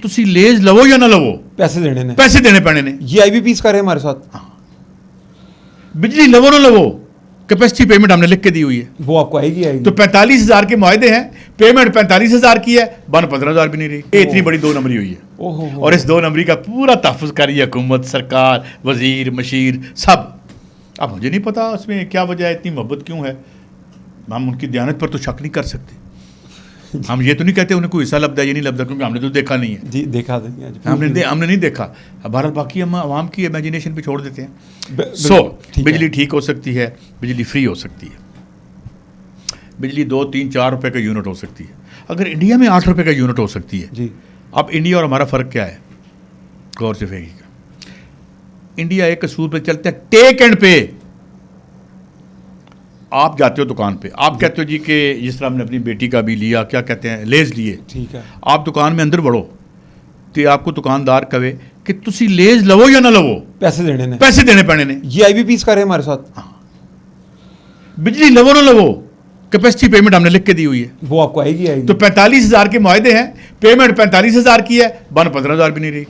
ਤੁਸੀਂ ਲੇਜ਼ ਲਵੋ ਜਾਂ ਨਾ ਲਵੋ, पैसे देने ने, ਪੈਸੇ ਦੇਣੇ ਪੈਣੇ ਨੇ। ये IBPs कर रहे हैं हमारे साथ। बिजली लवो ना लवो, कैपेसिटी पेमेंट हमने लिख के दी हुई है। वो आपको आएगी आएगी। तो 45,000 के मुआहदे हैं, पेमेंट 45,000 की है, बन 15,000 भी नहीं रही। ये इतनी बड़ी 2 नंबरी हुई है। ओहो, और इस 2 नंबरी का पूरा तहफ़्फ़ुज़ कर रही है हुकूमत, सरकार, वजीर, मशीर सब। अब मुझे नहीं पता उसमें क्या वजह है, इतनी मोहब्बत क्यों है। हम उनकी दयानत पर तो शक नहीं कर सकते। हम ये तो नहीं कहते उन्हें कोई हिस्सा लब्धा ये नहीं लब्धा, क्योंकि हमने तो देखा नहीं है। जी देखा देंगे आज। हमने नहीं देखा। भारत बाकी हम आवाम की इमेजिनेशन पे छोड़ देते हैं। ठीक बिजली है। ठीक हो सकती है, बिजली फ्री हो सकती है, बिजली 2, 3, 4 रुपए का यूनिट हो सकती है। अगर इंडिया में 8 रुपए का यूनिट हो सकती है, जी अब इंडिया और हमारा फ़र्क क्या है, गौर से फेंकिएगा। इंडिया एक असूल पे चलते हैं, टेक एंड पे। आप जाते हो दुकान पे, आप कहते हो जी कि जिस तरह हमने अपनी बेटी का भी लिया, क्या कहते हैं, लेज लिए, ठीक है। आप दुकान में अंदर बढ़ो तो आपको दुकानदार कहे कि तुसी लेज लवो या ना लवो, पैसे देने ने, पैसे देने पैने ने। ये IBPs कर रहे हैं हमारे साथ। बिजली लवो ना लवो, कैपेसिटी पेमेंट हमने लिख के दी हुई है। वो आपको आएगी आएगी। तो 45,000 के मुआहदे हैं, पेमेंट 45,000 की है, बन 15,000 भी नहीं रही।